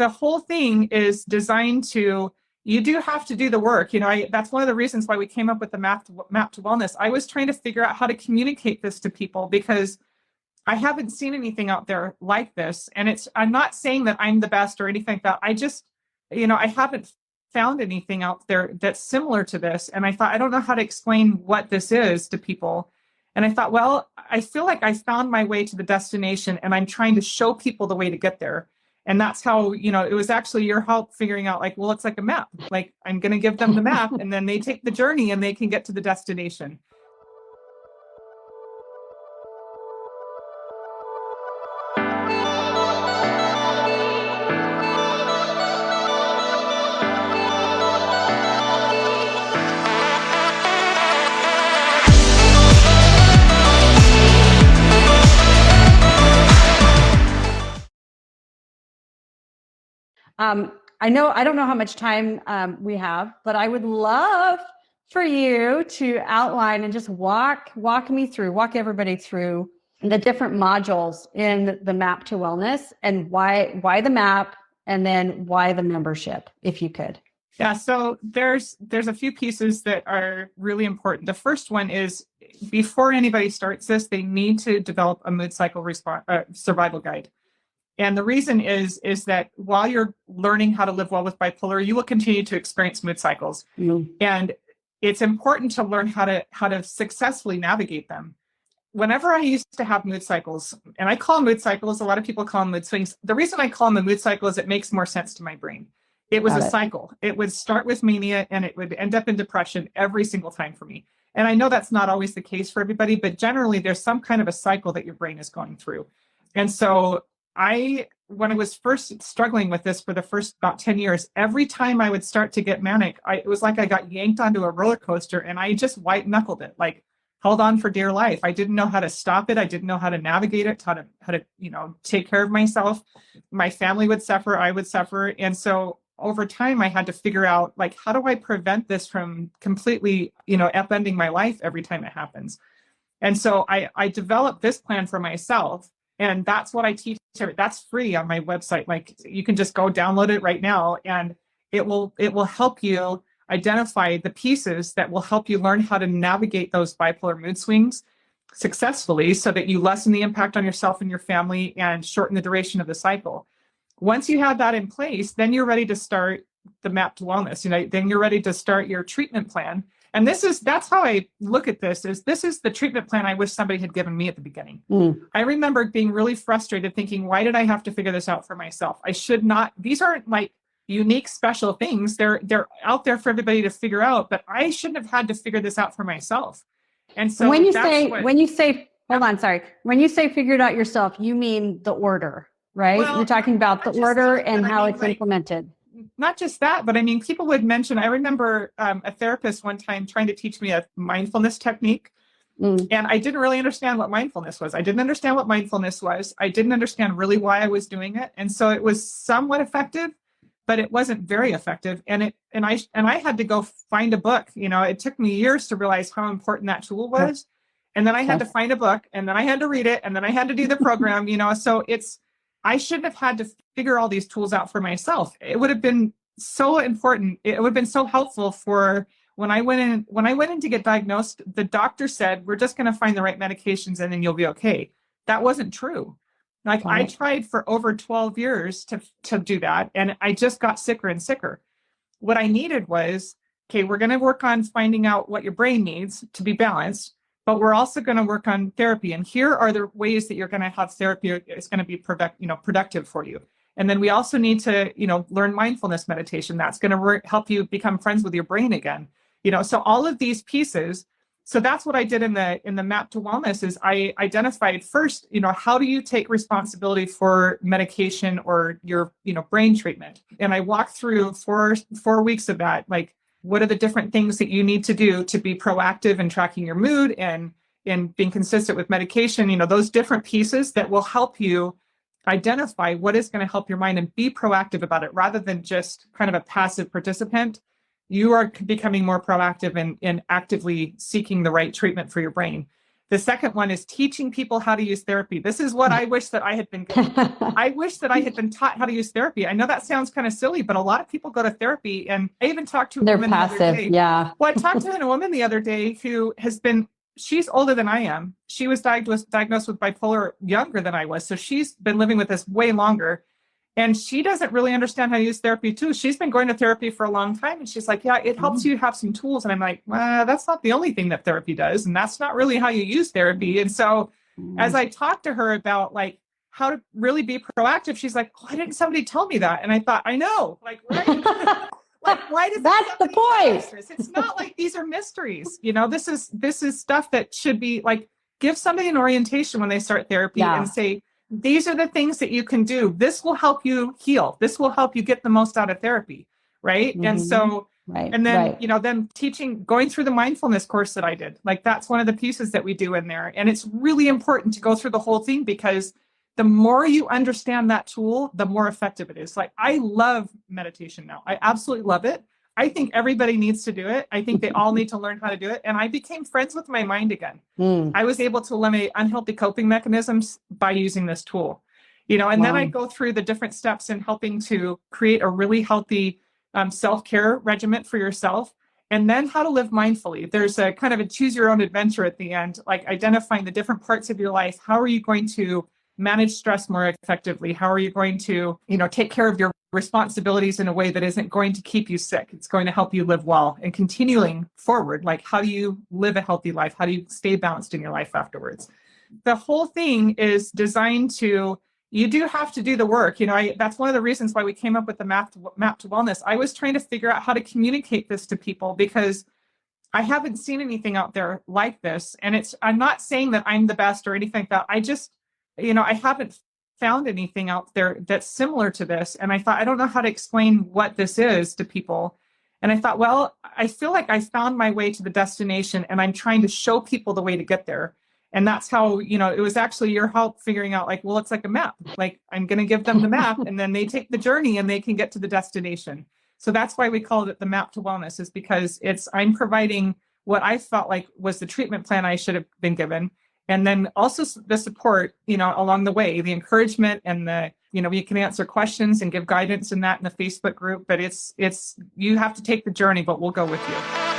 the whole thing is designed to, you do have to do the work. That's one of the reasons why we came up with the map to wellness. I was trying to figure out how to communicate this to people because I haven't seen anything out there like this. And I'm not saying that I'm the best or anything like that. I just, I haven't found anything out there that's similar to this. And I thought, I don't know how to explain what this is to people. And I thought, well, I feel like I found my way to the destination and I'm trying to show people the way to get there. And that's how, it was actually your help figuring out like, well, it's like a map. Like I'm going to give them the map and then they take the journey and they can get to the destination. I don't know how much time we have, but I would love for you to outline and just walk everybody through the different modules in the map to wellness and why the map and then why the membership, if you could. Yeah, so there's a few pieces that are really important. The first one is before anybody starts this, they need to develop a mood cycle survival guide. And the reason is that while you're learning how to live well with bipolar, you will continue to experience mood cycles. Mm-hmm. And it's important to learn how to successfully navigate them. Whenever I used to have mood cycles, and I call them mood cycles, a lot of people call them mood swings. The reason I call them a mood cycle is it makes more sense to my brain. It was a cycle. It would start with mania and it would end up in depression every single time for me. And I know that's not always the case for everybody, but generally there's some kind of a cycle that your brain is going through. And so when I was first struggling with this for the first about 10 years, every time I would start to get manic, it was like I got yanked onto a roller coaster and I just white knuckled it, like held on for dear life. I didn't know how to stop it. I didn't know how to navigate it, how to take care of myself. My family would suffer, I would suffer. And so over time, I had to figure out, like, how do I prevent this from completely, upending my life every time it happens? And so I developed this plan for myself. And that's what I teach. That's free on my website. Like you can just go download it right now and it will help you identify the pieces that will help you learn how to navigate those bipolar mood swings successfully so that you lessen the impact on yourself and your family and shorten the duration of the cycle. Once you have that in place, then you're ready to start the map to wellness. Then you're ready to start your treatment plan. And that's how I look at this is the treatment plan I wish somebody had given me at the beginning. I remember being really frustrated thinking, why did I have to figure this out for myself? I should not, these aren't like unique special things. They're out there for everybody to figure out, but I shouldn't have had to figure this out for myself. And so when you say figure it out yourself, you mean the order, right? Well, you're talking about the order and how it's implemented. Not just that, but I mean, people would mention, I remember a therapist one time trying to teach me a mindfulness technique. And I didn't really understand what mindfulness was. I didn't understand really why I was doing it. And so it was somewhat effective, but it wasn't very effective. And I had to go find a book. It took me years to realize how important that tool was. And then I had to find a book and then I had to read it and then I had to do the program, so I shouldn't have had to figure all these tools out for myself. It would have been so important. It would have been so helpful for when I went in to get diagnosed, the doctor said, we're just going to find the right medications and then you'll be okay. That wasn't true. Like I tried for over 12 years to do that. And I just got sicker and sicker. What I needed was, okay, we're going to work on finding out what your brain needs to be balanced. But we're also going to work on therapy. And here are the ways that you're going to have therapy is going to be productive for you. And then we also need to, learn mindfulness meditation. That's going to help you become friends with your brain again. So all of these pieces. So that's what I did in the map to wellness is I identified first, how do you take responsibility for medication or your, brain treatment? And I walked through 4 weeks of that, like, what are the different things that you need to do to be proactive in tracking your mood and being consistent with medication, those different pieces that will help you identify what is going to help your mind and be proactive about it rather than just kind of a passive participant. You are becoming more proactive in actively seeking the right treatment for your brain. The second one is teaching people how to use therapy. This is what I wish that I had been given. I wish that I had been taught how to use therapy. I know that sounds kind of silly, but a lot of people go to therapy, and I even talked to a They're woman passive. the other day. Yeah. Well, I talked to a woman the other day who has been, she's older than I am. She was diagnosed with bipolar younger than I was. So she's been living with this way longer. And she doesn't really understand how to use therapy too. She's been going to therapy for a long time. And she's like, yeah, it helps you have some tools. And I'm like, well, that's not the only thing that therapy does. And that's not really how you use therapy. And so as I talked to her about like how to really be proactive, she's like, why didn't somebody tell me that? And I thought, I know, like, right? Like, why does that's the point? It's not like these are mysteries. You know, this is stuff that should be like, give somebody an orientation when they start therapy and say, these are the things that you can do. This will help you heal. This will help you get the most out of therapy. Right. And so, and then, you know, then going through the mindfulness course that I did, like that's one of the pieces that we do in there. And it's really important to go through the whole thing, because the more you understand that tool, the more effective it is. Like, I love meditation now. I absolutely love it. I think everybody needs to do it. I think they all need to learn how to do it. And I became friends with my mind again. I was able to eliminate unhealthy coping mechanisms by using this tool, you know, and then I go through the different steps in helping to create a really healthy self-care regimen for yourself, and then how to live mindfully. There's a kind of a choose your own adventure at the end, like identifying the different parts of your life. How are you going to manage stress more effectively? How are you going to, you know, take care of your responsibilities in a way that isn't going to keep you sick? It's going to help you live well, and continuing forward. Like, how do you live a healthy life? How do you stay balanced in your life afterwards? The whole thing is designed to, you do have to do the work. You know, that's one of the reasons why we came up with the map to wellness. I was trying to figure out how to communicate this to people, because I haven't seen anything out there like this. And I'm not saying that I'm the best or anything like that. I just, you know, I haven't found anything out there that's similar to this. And I thought, I don't know how to explain what this is to people. And I thought, well, I feel like I found my way to the destination, and I'm trying to show people the way to get there. And that's how, you know, it was actually your help figuring out, like, well, it's like a map. Like, I'm going to give them the map, and then they take the journey and they can get to the destination. So that's why we called it the map to wellness, is because I'm providing what I felt like was the treatment plan I should have been given. And then also the support, you know, along the way, the encouragement, and the, you know, you can answer questions and give guidance in that in the Facebook group. But you have to take the journey, but we'll go with you.